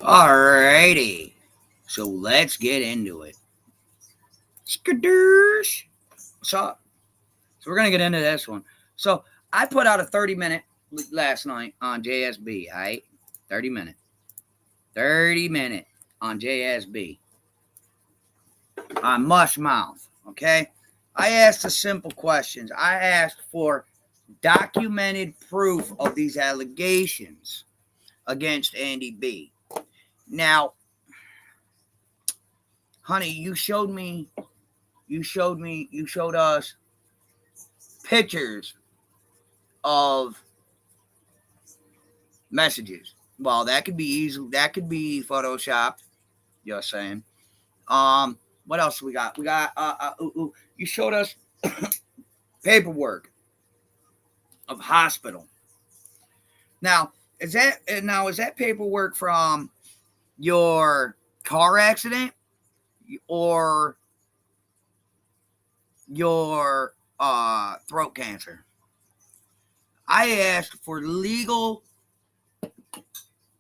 Alrighty. So let's get into it. Skadoosh. What's up? So we're going to get into this one. So I put out a 30-minute last night on JSB, all right? 30-minute. 30-minute on JSB. On mush mouth, okay? I asked the simple questions. I asked for documented proof of these allegations against Andy B. Now, honey, you showed us pictures of messages. Well, that could be photoshopped. Just saying. What else we got? We got you showed us paperwork of hospital. Now, is that paperwork from your car accident or your throat cancer? I asked for legal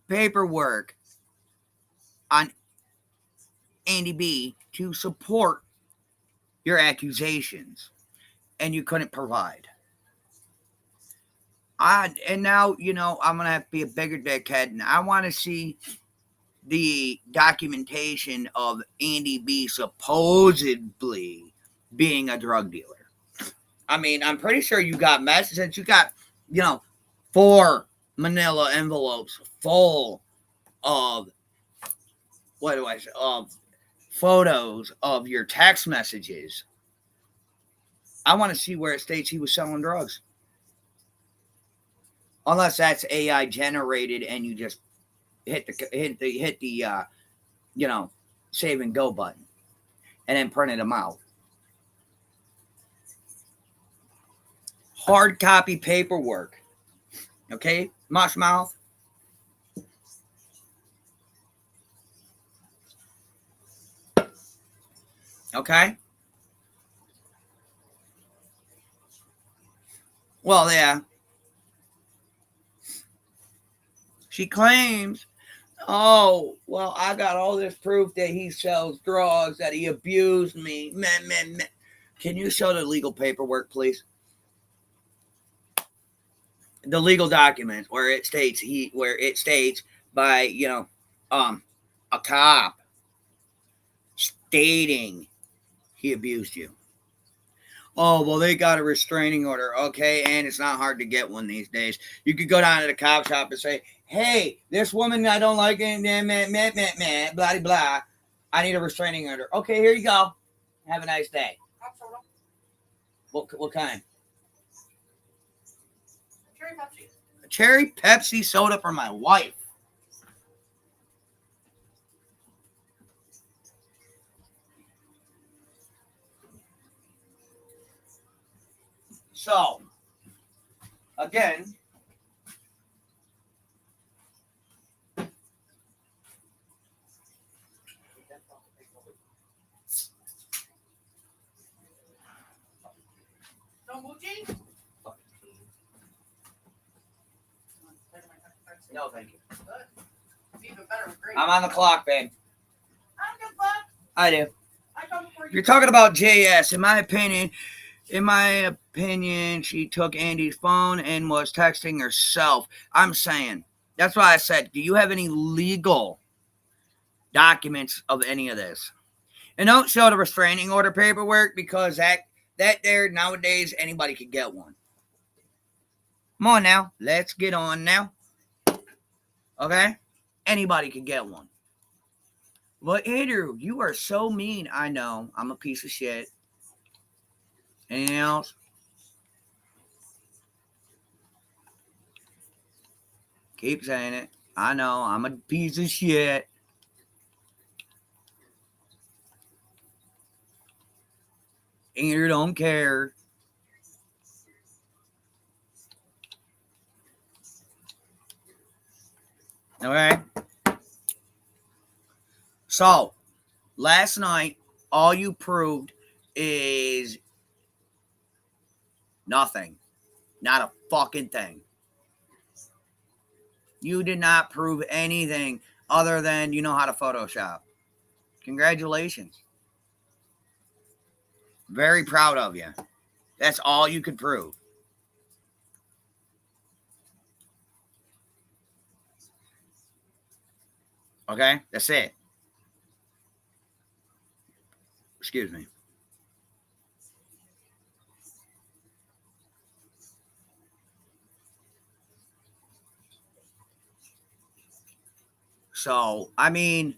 paperwork on Andy B to support your accusations, and you couldn't provide. And now, I'm going to have to be a bigger dickhead, and I want to see the documentation of Andy B supposedly being a drug dealer. I mean, I'm pretty sure you got messages. You got, 4 manila envelopes full of, of photos of your text messages. I want to see where it states he was selling drugs. Unless that's AI generated and you just hit the save and go button and then printed them out. Hard copy paperwork. Okay, mush mouth. Okay. Well, yeah. She claims, oh, well, I got all this proof that he sells drugs, that he abused me. Can you show the legal paperwork, please? The legal documents where it states by, a cop stating he abused you. Oh, well, they got a restraining order. Okay, and it's not hard to get one these days. You could go down to the cop shop and say, hey, this woman I don't like, blah, blah, blah. I need a restraining order. Okay, here you go. Have a nice day. What kind? Cherry Pepsi. A cherry Pepsi soda for my wife. So, again, No Muji? no, thank you. Good. It's even better with grape. I'm on the clock, babe. I don't give a fuck. I do. If you're talking about JS, in my opinion, she took Andy's phone and was texting herself. I'm saying, that's why I said, do you have any legal documents of any of this? And don't show the restraining order paperwork, because that there nowadays anybody could get one. Come on now, let's get on now. Okay? Anybody could get one. But Andrew, you are so mean. I know, I'm a piece of shit. Anything else? Keep saying it. I know, I'm a piece of shit. Andrew don't care. Okay? So, last night, all you proved is nothing. Not a fucking thing. You did not prove anything other than you know how to Photoshop. Congratulations. Very proud of you. That's all you could prove. Okay? That's it. Excuse me. So, I mean,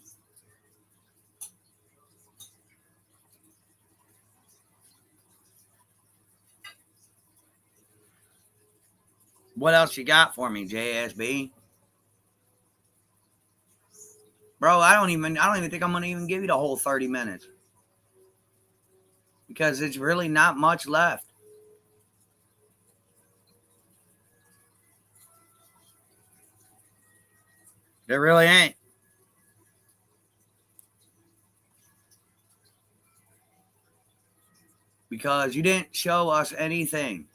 what else you got for me, JSB? Bro, I don't even think I'm gonna even give you the whole 30 minutes. Because it's really not much left. There really ain't. Because you didn't show us anything.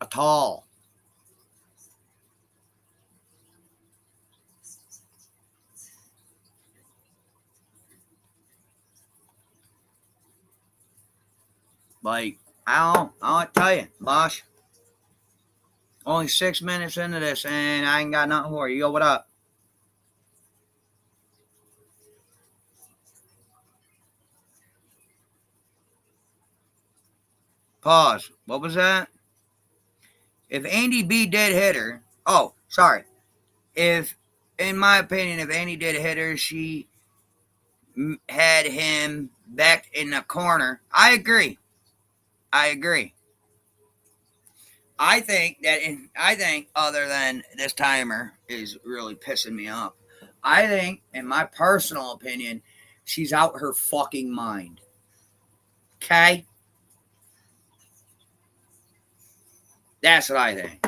At all. Like, I'll tell you, Bosh. Only 6 minutes into this, and I ain't got nothing for you. Yo, what up? Pause. What was that? If Andy B did hit her, oh, sorry. If, in my opinion, if Andy did hit her, she had him back in the corner. I agree. I think other than this timer is really pissing me off. I think, in my personal opinion, she's out her fucking mind. Okay? That's what I think.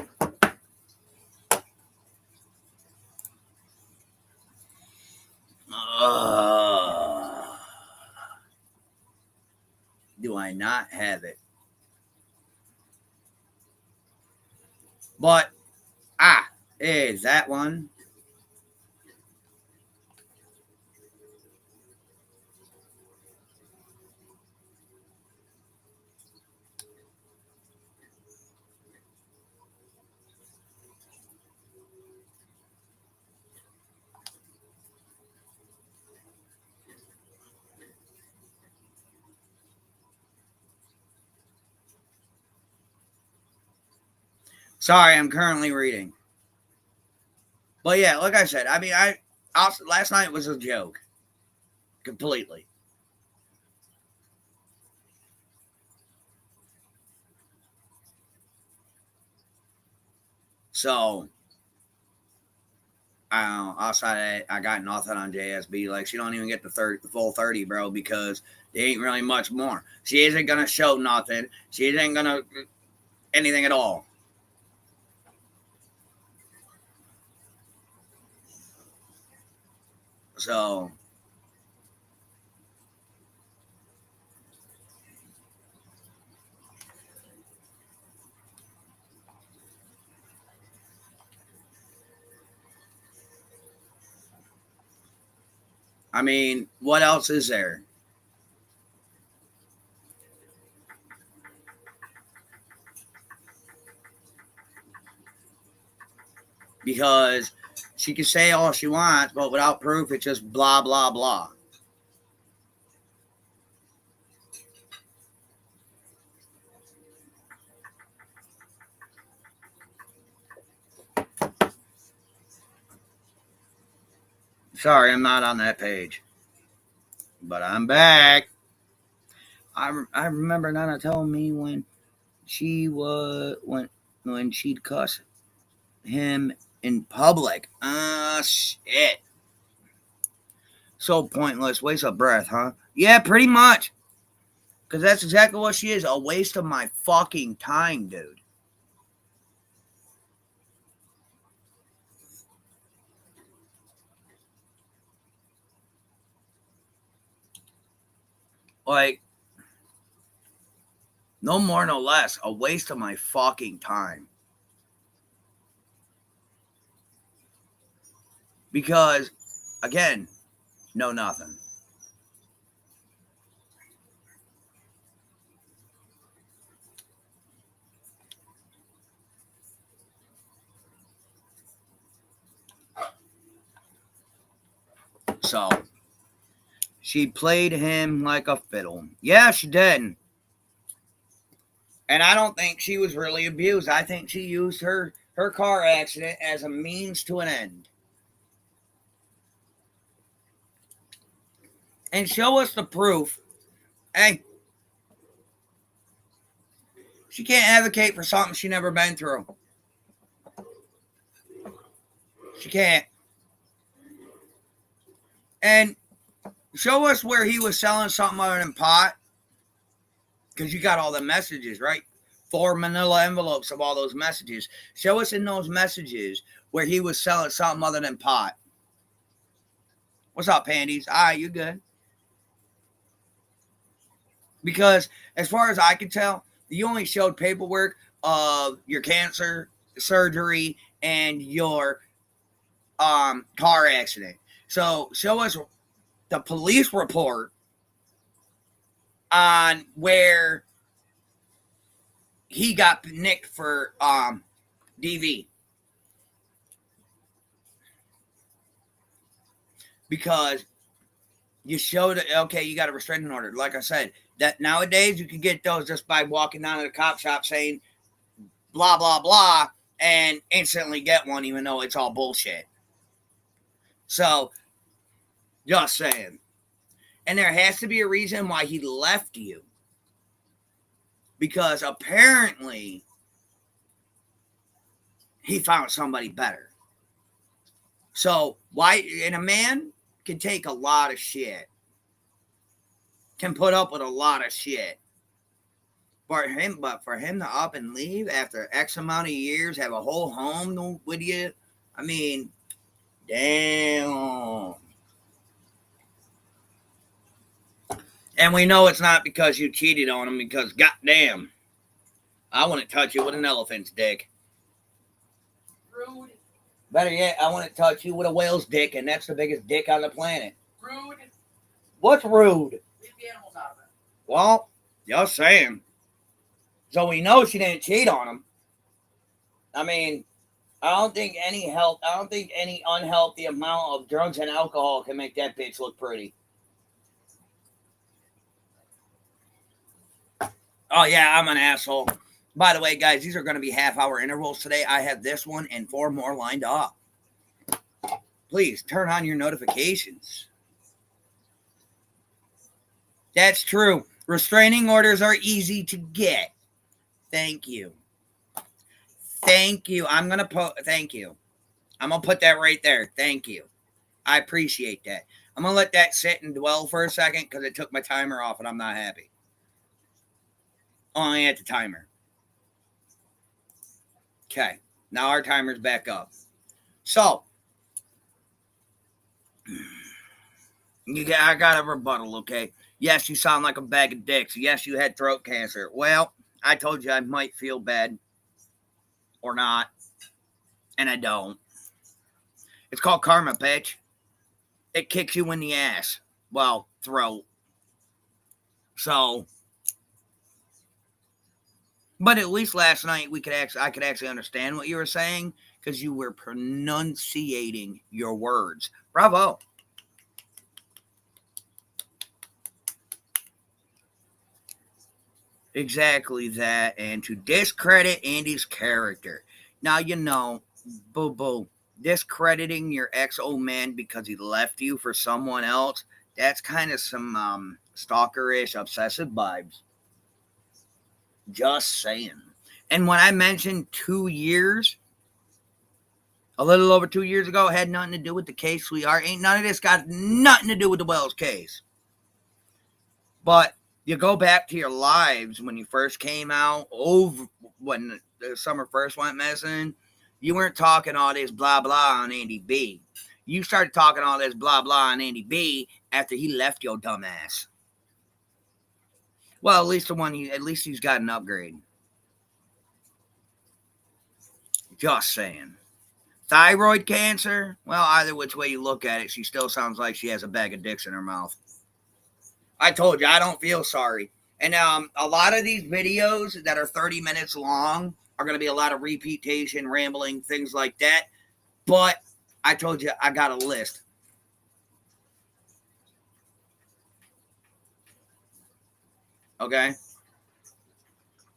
Do I not have it? But, is that one? Sorry, I'm currently reading. But yeah, like I said, I mean, last night was a joke. Completely. So, I don't know. Outside of that, I got nothing on JSB. Like, she don't even get the full 30, bro, because there ain't really much more. She isn't going to show nothing. She isn't going to anything at all. So, I mean, what else is there? Because she can say all she wants, but without proof, it's just blah, blah, blah. Sorry, I'm not on that page. But I'm back. I remember Nana telling me when she was when she'd cuss him in public. Shit. So pointless, waste of breath, huh? Yeah, pretty much. Because that's exactly what she is, a waste of my fucking time, dude. Like, no more, no less, a waste of my fucking time. Because, again, no nothing. So, she played him like a fiddle. Yeah, she did. And I don't think she was really abused. I think she used her car accident as a means to an end. And show us the proof. Hey, she can't advocate for something she never been through. She can't. And show us where he was selling something other than pot. Because you got all the messages, right? 4 manila envelopes of all those messages. Show us in those messages where he was selling something other than pot. What's up, Pandies? All right, you good. Because as far as I can tell, you only showed paperwork of your cancer surgery and your car accident. So show us the police report on where he got nicked for DV. Because you showed it, okay, you got a restraining order. Like I said, that nowadays you can get those just by walking down to the cop shop saying blah, blah, blah, and instantly get one, even though it's all bullshit. So, just saying. And there has to be a reason why he left you. Because apparently he found somebody better. So, why, and a man can take a lot of shit, can put up with a lot of shit. But for him to up and leave after X amount of years, have a whole home with you, I mean, damn. And we know it's not because you cheated on him, because goddamn, I wouldn't touch you with an elephant's dick. Rude. Better yet, I wouldn't touch you with a whale's dick, and that's the biggest dick on the planet. Rude. What's rude? Leave the animals out of it. Well, just saying. So we know she didn't cheat on him. I mean, I don't think any unhealthy amount of drugs and alcohol can make that bitch look pretty. Oh yeah, I'm an asshole. By the way, guys, these are going to be half-hour intervals today. I have this one and 4 more lined up. Please turn on your notifications. That's true. Restraining orders are easy to get. Thank you. Thank you. Thank you. I'm going to put that right there. Thank you. I appreciate that. I'm going to let that sit and dwell for a second because it took my timer off and I'm not happy. Only at the timer. Okay. Now our timer's back up. So, I got a rebuttal, okay? Yes, you sound like a bag of dicks. Yes, you had throat cancer. Well, I told you I might feel bad or not, and I don't. It's called karma, bitch. it kicks you in the ass. Well, throat. So, but at least last night I could actually understand what you were saying because you were pronunciating your words. Bravo. Exactly that, and to discredit Andy's character. Now you know, boo boo, discrediting your ex old man because he left you for someone else. That's kind of some stalkerish, obsessive vibes. Just saying. And when I mentioned 2 years, a little over 2 years ago, it had nothing to do with the case, sweetheart. Ain't none of this got nothing to do with the Wells case. But you go back to your lives when you first came out, over when the summer first went missing, you weren't talking all this blah blah on Andy B. You started talking all this blah blah on Andy B after he left your dumb ass. Well, at least he's got an upgrade. Just saying. Thyroid cancer? Well, either which way you look at it, she still sounds like she has a bag of dicks in her mouth. I told you, I don't feel sorry. And a lot of these videos that are 30 minutes long are going to be a lot of repetition, rambling, things like that. But I told you, I got a list. Okay?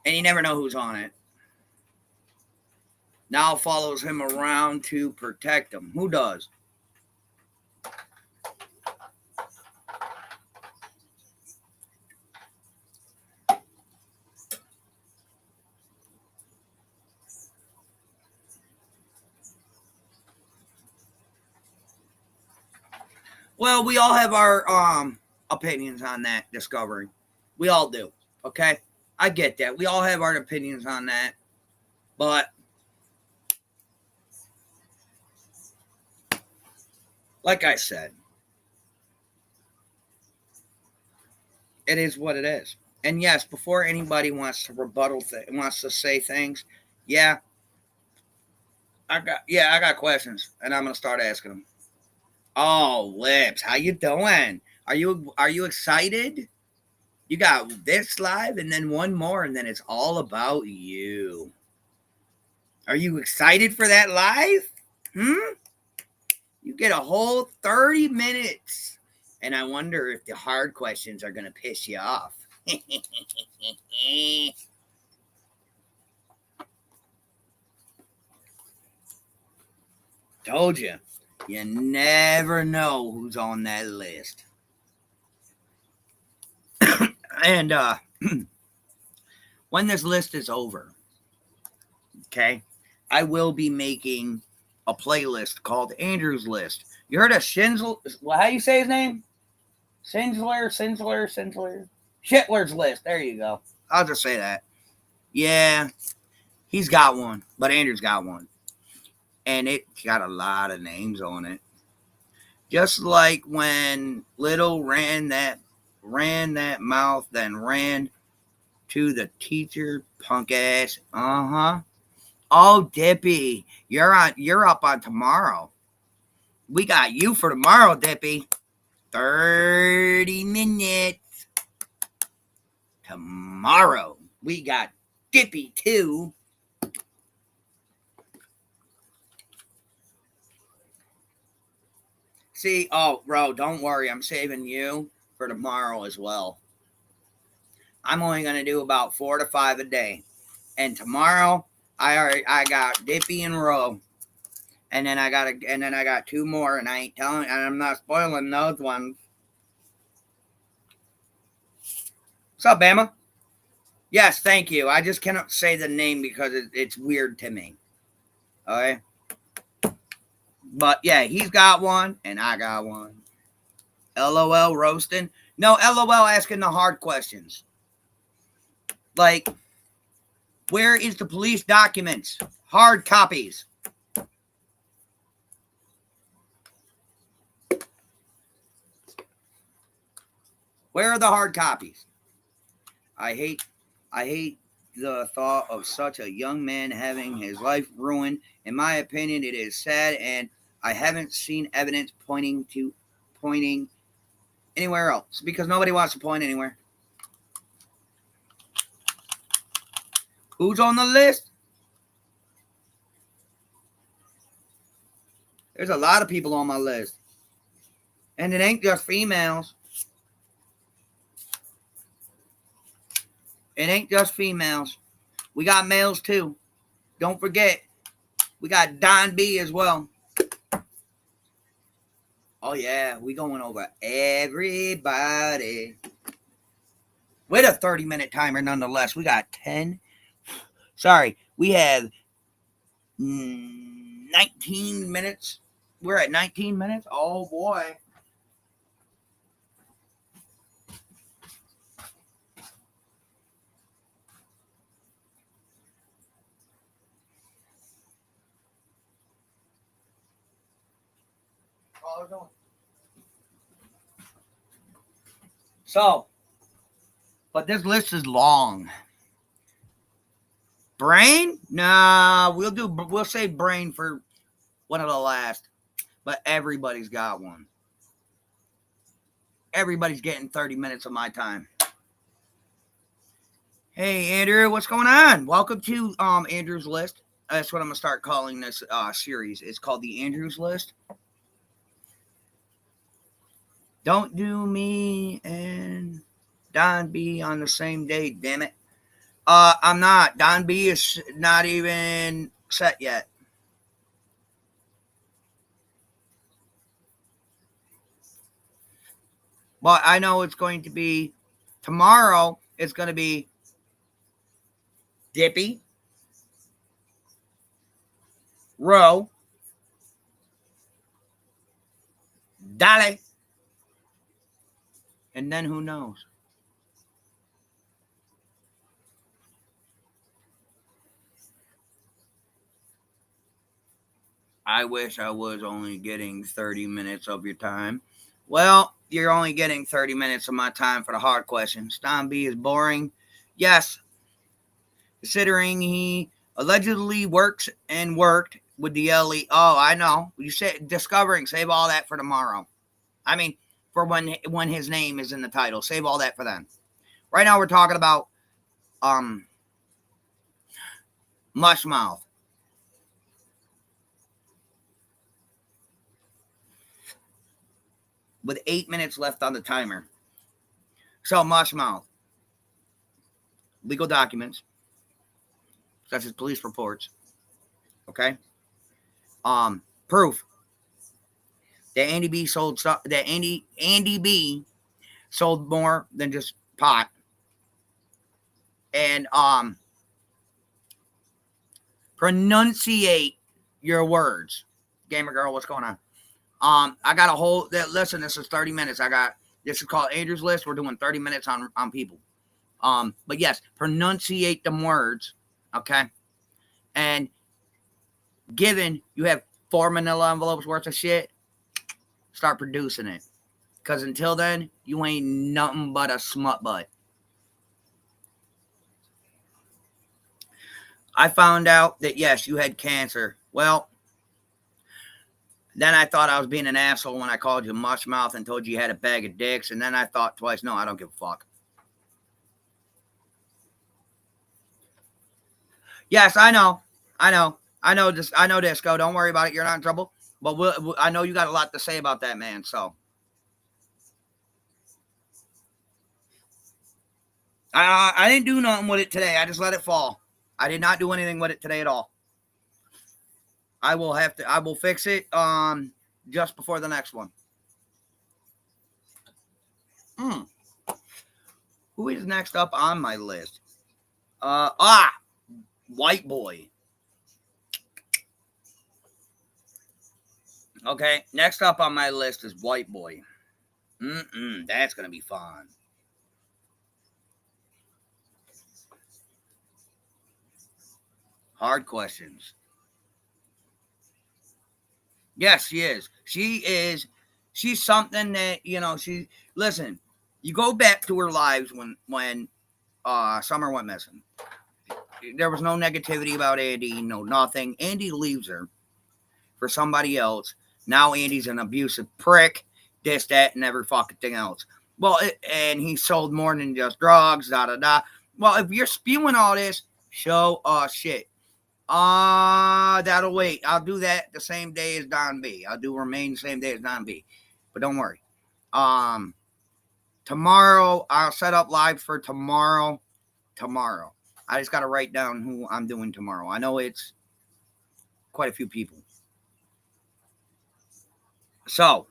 And you never know who's on it. Now follows him around to protect him. Who does? Well, we all have our opinions on that discovery. We all do. Okay? I get that. We all have our opinions on that. But like I said, it is what it is. And yes, before anybody wants to wants to say things, yeah, I got questions, and I'm gonna start asking them. Oh, Lips, how you doing? Are you excited? You got this live, and then one more, and then it's all about you. Are you excited for that live? You get a whole 30 minutes, and I wonder if the hard questions are gonna piss you off. Told you. You never know who's on that list. And when this list is over, okay, I will be making a playlist called Andrew's List. You heard of Shinzel? Well, how do you say his name? Sinsler. Schindler's List. There you go. I'll just say that. Yeah, he's got one, but Andrew's got one. And it's got a lot of names on it. Just like when Little ran that mouth, then ran to the teacher, punk ass. Oh, Dippy, you're up on tomorrow. We got you for tomorrow, Dippy. 30 minutes. Tomorrow. We got Dippy too. See, oh, bro, don't worry. I'm saving you for tomorrow as well. I'm only going to do about 4 to 5 a day. And tomorrow, I got Dippy and Roe. And then I got 2 more, and I ain't telling, and I'm not spoiling those ones. What's up, Bama? Yes, thank you. I just cannot say the name because it's weird to me. Okay? But yeah, he's got one, and I got one. LOL roasting. No, LOL asking the hard questions. Like, where is the police documents? Hard copies. Where are the hard copies? I hate the thought of such a young man having his life ruined. In my opinion, it is sad, and I haven't seen evidence pointing to pointing anywhere else because nobody wants to point anywhere. Who's on the list? There's a lot of people on my list. And it ain't just females. It ain't just females. We got males too. Don't forget, we got Don B as well. Oh yeah, we going over everybody. With a 30-minute timer nonetheless. We got 10. Sorry, we have 19 minutes. We're at 19 minutes. Oh boy. So, but this list is long. Brain? Nah, we'll say brain for one of the last. But everybody's got one. Everybody's getting 30 minutes of my time. Hey Andrew, what's going on? Welcome to Andrew's List. That's what I'm gonna start calling this series. It's called the Andrew's List. Don't do me and Don B on the same day, damn it. I'm not. Don B is not even set yet. But I know it's going to be tomorrow. It's going to be Dippy, Roe, Dolly, and then who knows? I wish I was only getting 30 minutes of your time. Well, you're only getting 30 minutes of my time for the hard questions. Don B is boring. Yes. Considering he allegedly worked with the LE. Oh, I know. You said discovering. Save all that for tomorrow. I mean, for when his name is in the title. Save all that for then. Right now we're talking about Mush Mouth. With 8 minutes left on the timer. So Mush Mouth. Legal documents, such as police reports. Okay. Proof that Andy B sold more than just pot. And pronunciate your words. Gamer girl, what's going on? I got a whole listen, this is 30 minutes. This is called Andrew's List. We're doing 30 minutes on people. But yes, pronunciate them words. Okay. And given you have 4 manila envelopes worth of shit, start producing it. Because until then, you ain't nothing but a smut butt. I found out that, yes, you had cancer. Well, then I thought I was being an asshole when I called you mush mouth and told you you had a bag of dicks. And then I thought twice, no, I don't give a fuck. Yes, I know. Disco. Don't worry about it. You're not in trouble. But I know you got a lot to say about that man. So I didn't do nothing with it today. I just let it fall. I did not do anything with it today at all. I will fix it just before the next one. Who is next up on my list? White boy. Okay, next up on my list is white boy. That's gonna be fun. Hard questions. Yes, she is. She's something that, listen, you go back to her lives when Summer went missing. There was no negativity about Andy, no nothing. Andy leaves her for somebody else. Now Andy's an abusive prick. this, that, and every fucking thing else. Well, and he sold more than just drugs, da da da. Well, if you're spewing all this, show us shit. That'll wait. I'll do that the same day as Don B. I'll do remain the same day as Don B. But don't worry. Tomorrow, I'll set up live for tomorrow. I just got to write down who I'm doing tomorrow. I know it's quite a few people. So,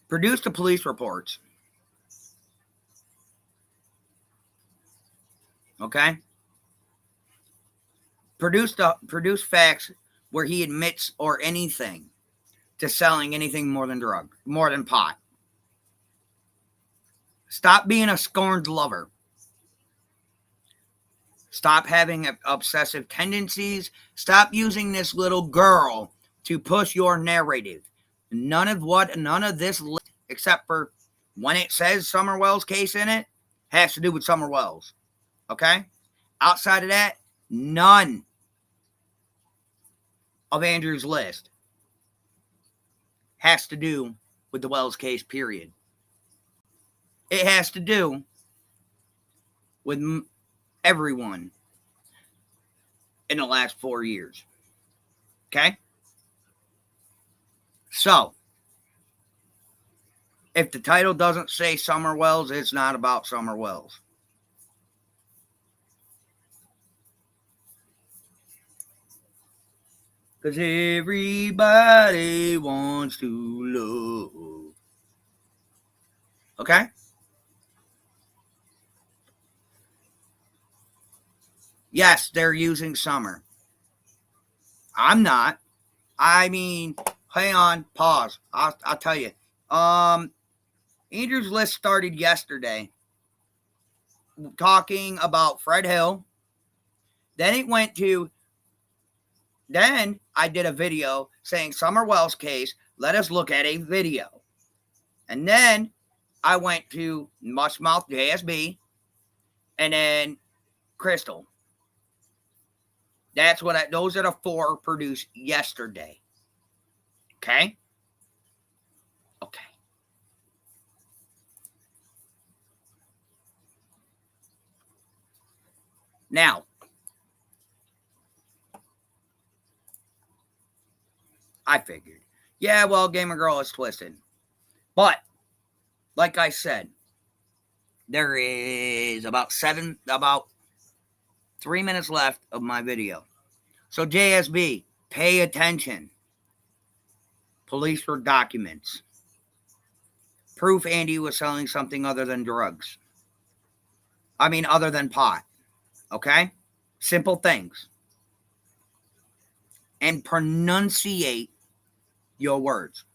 produce the police reports. Okay? Produce facts where he admits or anything to selling anything more than pot. Stop being a scorned lover. Stop having obsessive tendencies. Stop using this little girl to push your narrative. None of this, except for when it says Summer Wells case in it, has to do with Summer Wells. Okay? Outside of that, none of Andrew's list has to do with the Wells case, period. It has to do with everyone in the last 4 years. Okay? So, if the title doesn't say Summer Wells, it's not about Summer Wells. Because everybody wants to love. Okay? Yes, they're using Summer. I'm not. I mean, hang on, pause. I'll tell you. Andrew's list started yesterday talking about Fred Hill. Then I did a video saying Summer Wells case, let us look at a video. And then I went to Mushmouth JSB and then Crystal. Those are the 4 produced yesterday. Okay? Okay. Now, I figured, yeah, well, Gamer Girl is twisted. But, like I said, there is about 3 minutes left of my video. So, JSB, pay attention. Police for documents. Proof Andy was selling something other than drugs. Other than pot. Okay? Simple things. And pronunciate your words.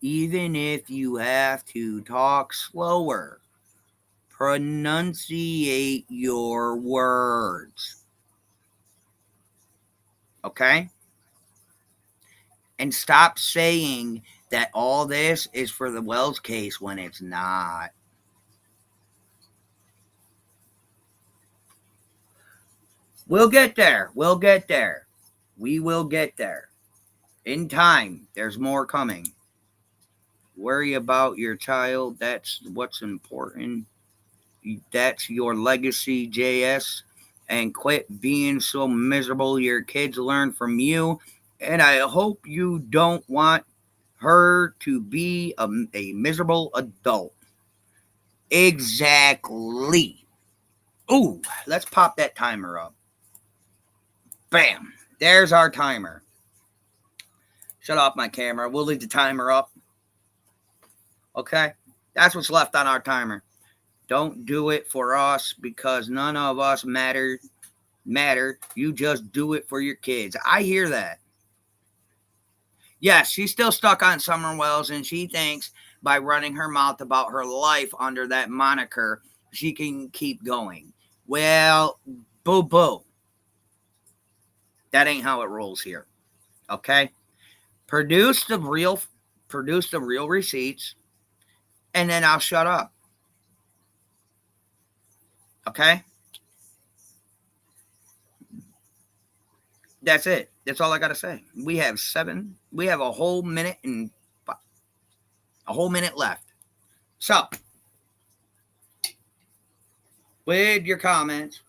Even if you have to talk slower, pronunciate your words. Okay? And stop saying that all this is for the Wells case when it's not. We'll get there. We will get there. In time, there's more coming. Worry about your child. That's what's important. That's your legacy, JS. And quit being so miserable. Your kids learn from you. And I hope you don't want her to be a miserable adult. Exactly. Ooh, let's pop that timer up. Bam. There's our timer. Shut off my camera. We'll leave the timer up. Okay? That's what's left on our timer. Don't do it for us because none of us matter. You just do it for your kids. I hear that. Yes, she's still stuck on Summer Wells, and she thinks by running her mouth about her life under that moniker, she can keep going. Well, boo-boo. That ain't how it rolls here. Okay? Produce the real receipts, and then I'll shut up. Okay? That's it. That's all I got to say. We have a whole minute and A whole minute left. So, with your comments,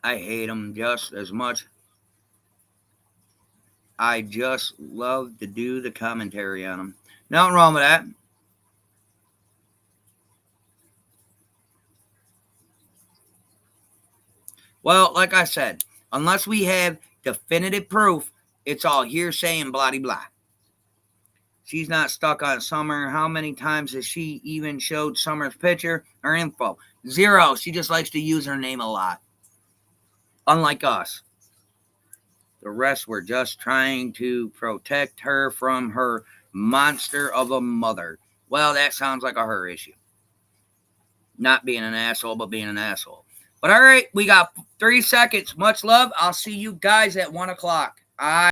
I hate them just as much. I just love to do the commentary on them. Nothing wrong with that. Well, like I said, unless we have definitive proof, it's all hearsay and blah, blah. She's not stuck on Summer. How many times has she even showed Summer's picture or info? 0. She just likes to use her name a lot. Unlike us. The rest were just trying to protect her from her monster of a mother. Well, that sounds like a her issue. Not being an asshole, but being an asshole. But all right, we got 3 seconds. Much love. I'll see you guys at 1 o'clock.